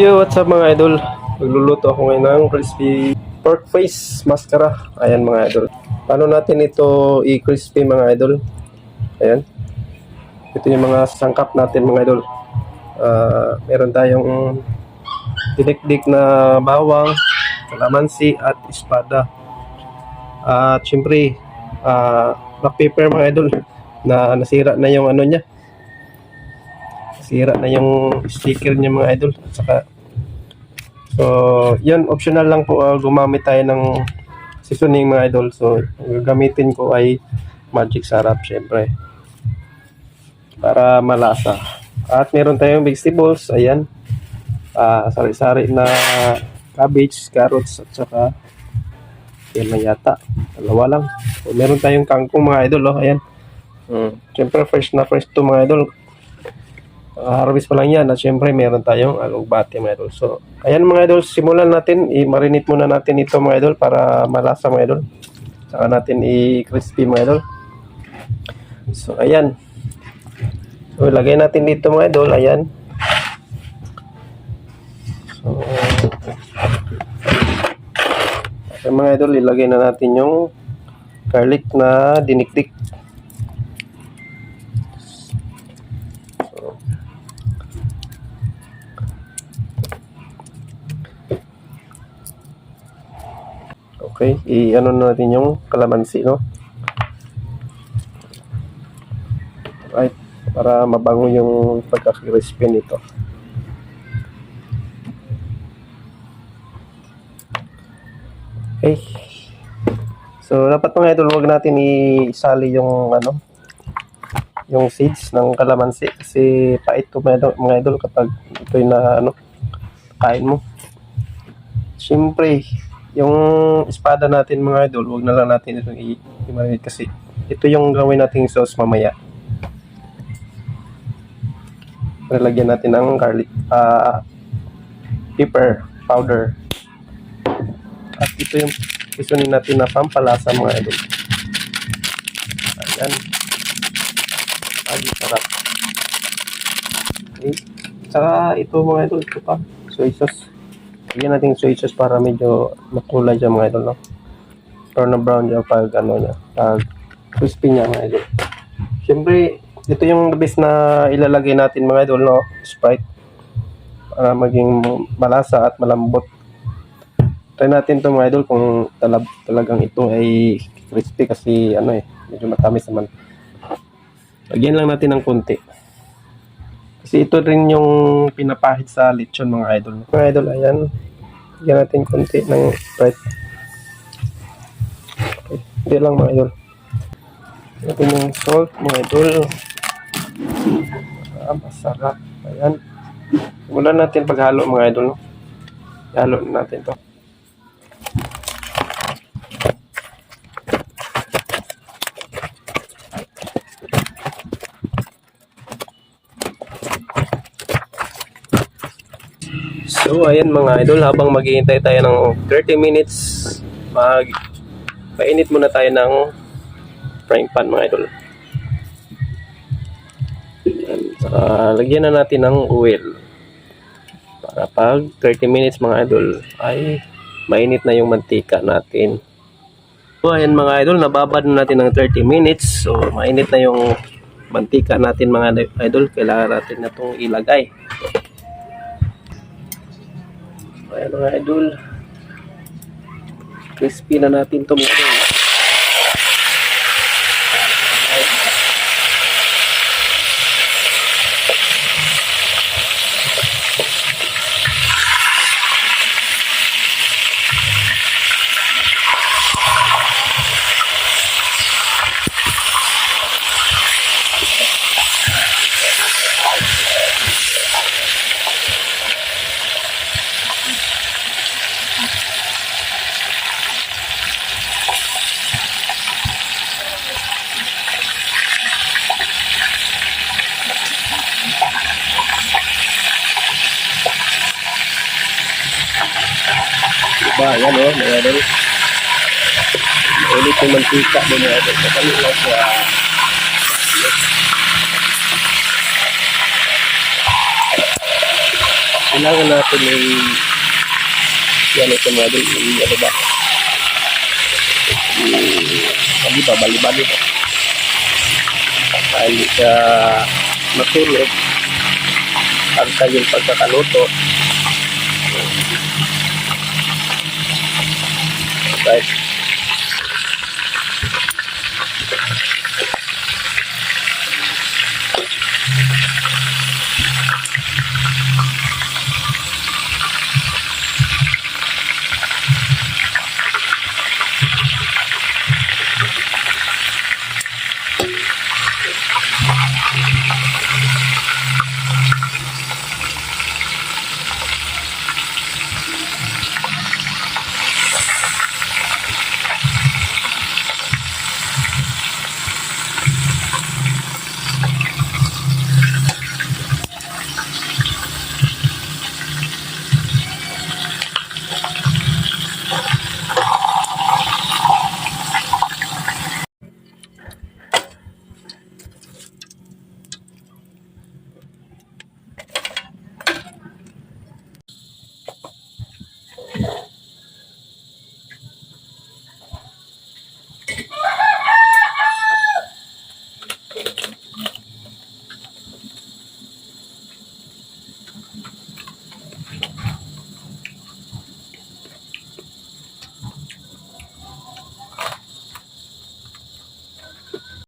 Yo, what's up mga idol? Magluluto ako ngayon ng crispy pork face mascara. Ayan mga idol. Paano natin ito i-crispy mga idol? Ayan. Ito yung mga sangkap natin mga idol. Meron tayong dinikdik na bawang, kalamansi at espada. At syempre, black pepper mga idol na nasira na yung ano niya. Sira na yung sticker niya mga idol. At saka so yun, optional lang po, gumamit tayo ng seasoning mga idol. So gagamitin ko ay magic sarap syempre para malasa. At meron tayong vegetables, ayan, sari-sari na cabbage, carrots at saka yan lang yata, dalawa lang. So meron tayong kangkong mga idol, ayan. Syempre fresh na fresh to mga idol. Harvest pa lang yan. At syempre meron tayong alugbati mga idol. So ayan mga idol, simulan natin. I-marinate muna natin ito mga idol para malasa mga idol. Saka natin i-crispy mga idol. So ayan. So ilagay natin dito mga idol. Ayan. So okay, mga idol, ilagay na natin yung garlic na dinikdik. Okay, i-ano natin yung kalamansi, no? Right, para mabango yung pagka-crispy nito. Okay. So, dapat mga idol, huwag natin isali yung ano, yung seeds ng kalamansi kasi pait to mga idol kapag ito'y na ano, kain mo. Siyempre, yung espada natin mga idol, huwag na lang natin itong i-marinate kasi ito yung gawin nating sauce mamaya. Lagyan natin ng garlic, pepper powder. At ito yung isunin natin na pampalasa mga idol. Ayan. Ay, sarap. Okay. Saka ito mga idol, ito pa, soy sauce. Lagyan natin soy sauce para medyo makulay dyan mga idol, no? Brown na brown dyan pag ano niya, pag crispy niya mga idol. Siyempre, ito yung best na ilalagay natin mga idol, no? Sprite. Para maging malasa at malambot. Try natin ito mga idol kung talagang ito ay crispy kasi ano medyo matamis naman. Lagyan lang natin ng konti. Kasi ito rin yung pinapahid sa lechon mga idol. Mga idol, ayan. Lagyan natin konti ng Sprite. Okay. Hindi lang mga idol. Ito yung salt mga idol. Masarap. Ayan. Simulan natin paghalo mga idol. No? Halo natin to. So ayan mga idol, habang maghihintay tayo ng 30 minutes, painit muna tayo ng frying pan mga idol. Lagyan na natin ng oil para pag 30 minutes mga idol ay mainit na yung mantika natin. So ayan mga idol, nababad na natin ng 30 minutes. So mainit na yung mantika natin mga idol. Kailangan natin na itong ilagay. Ayan mga idol, crispy na natin ito mga idol. Diba, yan mga idol. Ulit yung mantika mo mga idol. Matalik lang siya. kailangan natin ay yan ito mga idol, ano ba? Bali-bali ba? Para hindi siya masunog pagka yung pagkakaluto. Guys,